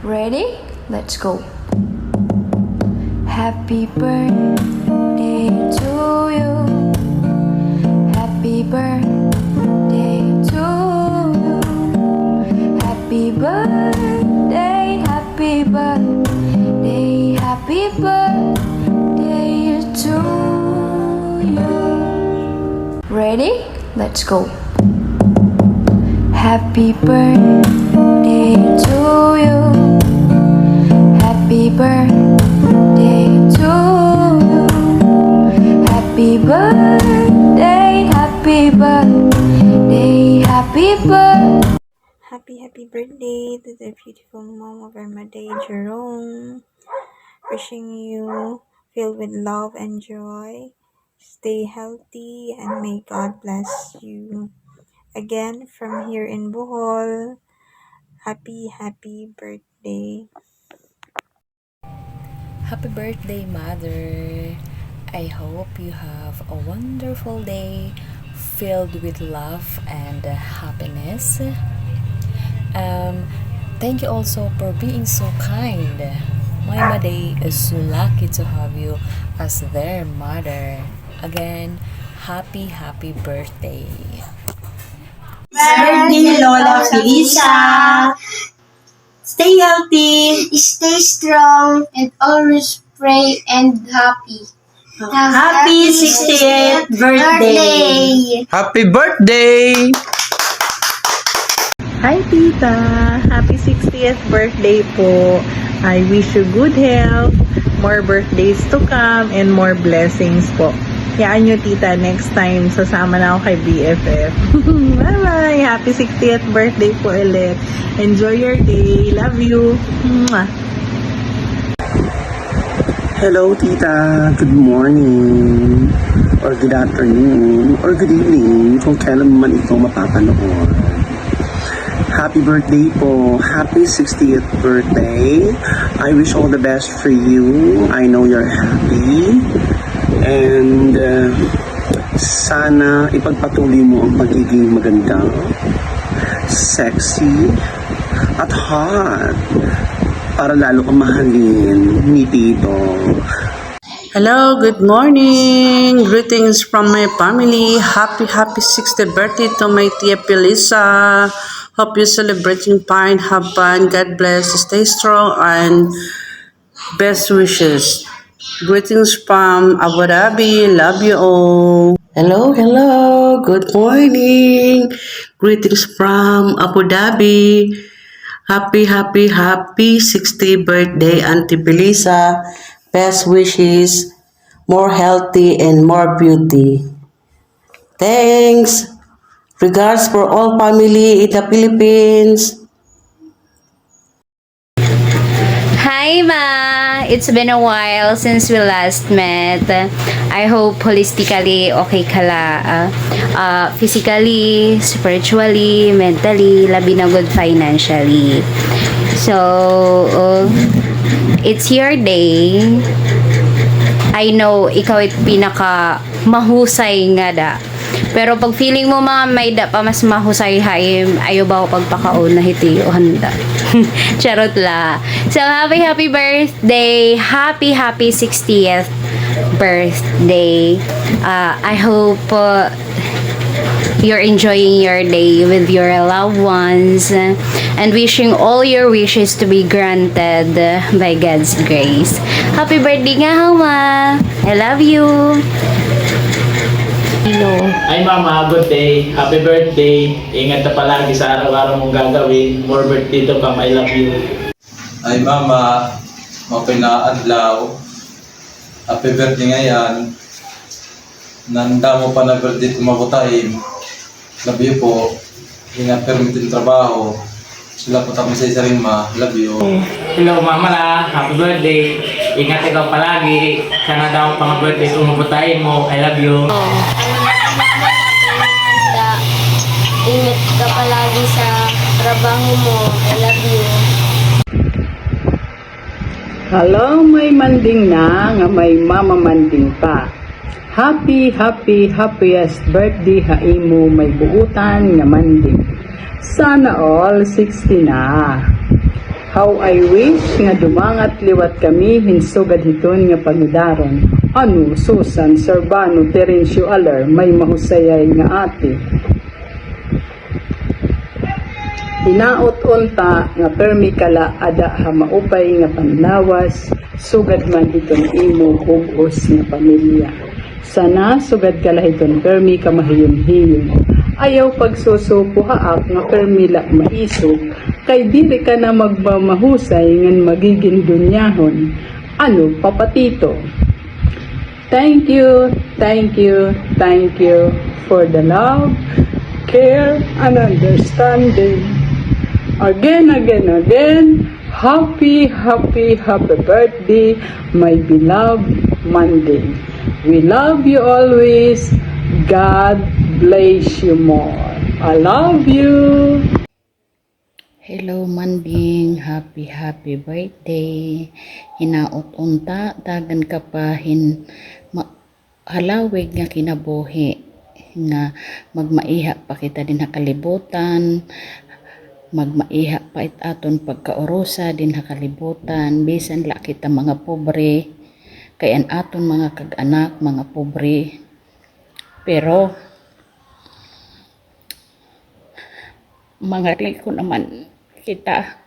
Ready? Let's go. Happy birthday to you. Happy birthday to you. Happy birthday, happy birthday, happy birthday to you. Ready? Let's go. Happy birthday to you. Happy birthday to you. Happy birthday, happy birthday, happy birthday. Happy birthday to the beautiful mom of Armaday, Jerome. Wishing you filled with love and joy. Stay healthy and may God bless you. Again, from here in Bohol, happy birthday. Happy birthday, Mother. I hope you have a wonderful day filled with love and happiness. Thank you also for being so kind. My Maday is so lucky to have you as their mother. Again, happy birthday. Birthday, Lola Felisa! Stay healthy, Stay strong and always pray and happy. happy 60th birthday! Happy birthday! Hi Tita! Happy 60th birthday po! I wish you good health, more birthdays to come, and more blessings po. Hayaan nyo Tita, next time sasama na ako kay BFF. Bye-bye! Happy 60th birthday po ulit. Enjoy your day. Love you! Mwah! Hello, Tita. Good morning. Or good afternoon. Or good evening kung kailan man ito mapapanood. Happy birthday po. Happy 60th birthday. I wish all the best for you. I know you're happy. And sana ipagpatuloy mo ang pagiging maganda, sexy, at hot para lalo kang mahalin ni Tito. Hello, good morning. Greetings from my family. Happy 60th birthday to my Tia Felisa. Hope you're celebrating fine. Have fun. God bless. Stay strong and best wishes. Greetings from Abu Dhabi. Love you all. Hello. Good morning. Greetings from Abu Dhabi. Happy 60th birthday, Auntie Felisa. Best wishes, more healthy and more beauty. Thanks. Regards for all family in the Philippines. Hi Ma! It's been a while since we last met. I hope holistically okay ka la. Physically, spiritually, mentally, labi na good financially. So, it's your day. I know ikaw ay pinaka mahusay nga da. Pero pag feeling mo mga may da pa mas mahusay hayim, ayo ba ako pagpakaon na hiti o handa. Charot la. So, happy birthday. Happy 60th birthday. I hope you're enjoying your day with your loved ones and wishing all your wishes to be granted by God's grace. Happy birthday nga, Hama. I love you. Ay mama, good day. Happy birthday. Ingat ka palagi sa araw-araw mong gagawin. More birthday to come. I love you. Ay mama, okay na adlaw. Happy birthday ngayon. Nanda mo pa na birthday kumabutahin. Love you po. Ingat permitin trabaho. Sila po tapos sa isa rin ma. Love you. Hello mama la. Happy birthday. Ingat ikaw palagi. Sana daw pang birthday kumabutahin mo. I love you. Ingat ka palagi sa trabaho mo. I love you. Hello, may manding na nga may mamamanding pa. Happiest birthday ha imo may buutan nga manding. Sana all 60 na. How I wish nga dumangat liwat kami hinsugad hiton nga pangidaron. Ano, Susan, Serbano, Terencio Alar, may mahusayay nga ate. Hinaot unta nga permi kala ada ha maupay nga panlawas, sugad man hiton imo bugos nga pamilya. Sana sugad kala hiton permi ka mahiyon-hiyon. Ayaw pagsusupo haak nga permi la maisog, kay dili ka na magmamahusay ngan magiging dunyahon. Ano, papatito? Thank you, thank you, thank you for the love, care, and understanding. Again, happy birthday, my beloved Monday. We love you always. God bless you more. I love you. Hello Manding, happy birthday. Hinaot unta, dagan ka pa halawig nga kinabuhi. Nga magmaiha pa kita din nakalibutan. Magmaiha pa aton pagkaurusa din nakalibutan. Bisan la kita mga pobre. Kayan aton mga kag-anak, mga pobre. Pero mga riko naman kita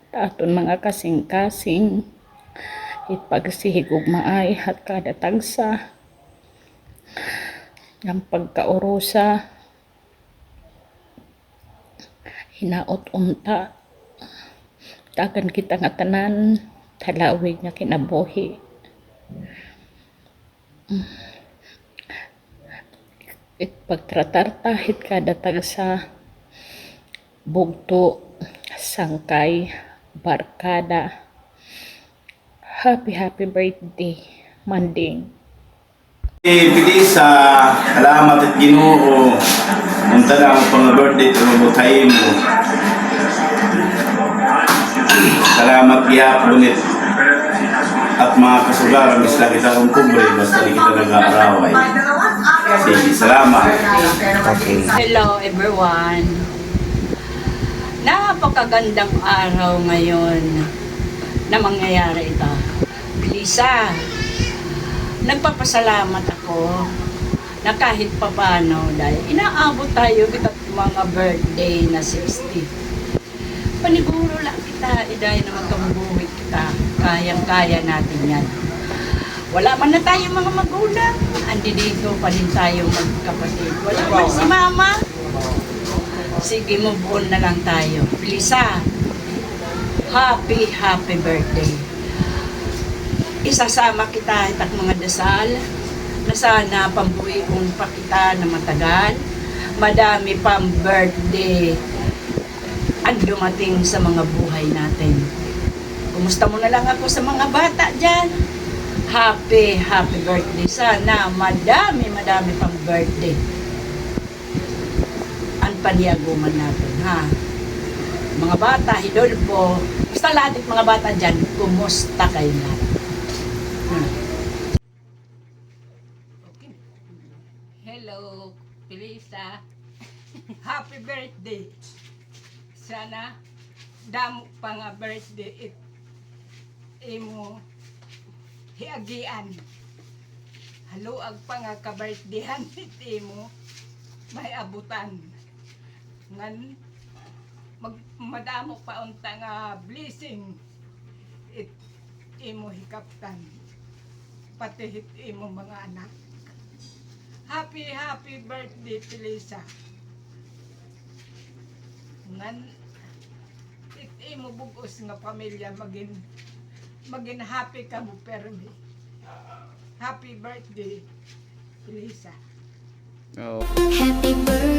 aton mga kasing-kasing ipagsigig ug maay at kada tagsa ng pagkaurusa hinaot unta tagan kita nga tanan talawig nga kinabuhi. Pagtratar tahit kada tagsa bugto, sangkay, barkada. Happy birthday, Manding. Pilisa, salamat at Ginoo. Unta na ang pang-birthday to mabutay mo. Salamat gihapon it. At mga kasugaran, misla kita kong kubre, basta di kita nag-aaraway. Sige, salamat. Okay. Hello everyone. Napakagandang araw ngayon na mangyayari ito. Lisa, nagpapasalamat ako na kahit papano dahil inaabot tayo kita mga birthday na 60. Paniguro lang kita, dahil na magkabubuhay kita. Kayang-kaya natin yan. Wala man na tayo mga magulang. Andi dito pa din tayo magkapatid. Wala man si mama. Sige, move on na lang tayo. Lisa, happy birthday. Isasama kita itak mga dasal na sana pambuhion pa kita na matagal. Madami pang birthday ang dumating sa mga buhay natin. Kumusta mo na lang ako sa mga bata dyan. Happy birthday. Sana madami pang birthday ang paniaguman natin, ha? Mga bata, Hidolfo, basta lahat ng mga bata dyan, kumusta kayo lahat? Hello, Pilisa. Happy birthday. Sana damo pa nga birthday imo hiagian. Haluag pa nga ka-birthdayhan imo may abutan. Ngan madamo pa unta nga blessing imo hikaptan. Pati imo mga anak. Happy birthday, Pilisa. Ngan imo bugos nga pamilya maging happy ka mo permi. Happy birthday, Pilisa. Happy birthday.